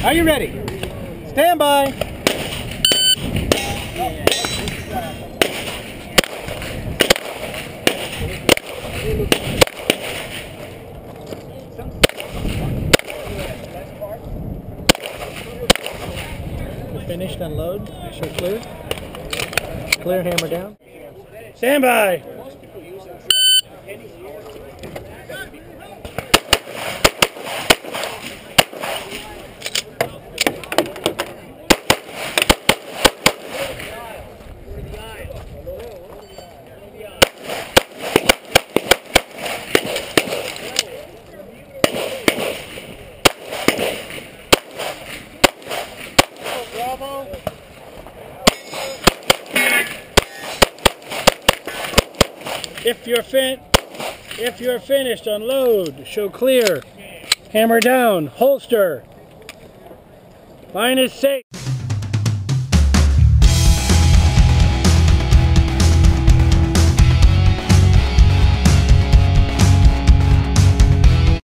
Are you ready? Stand by. Finished, unload, show clear. Clear, hammer down. Stand by. Bravo. If you're finished, unload, show clear, hammer down, holster. Mine is safe.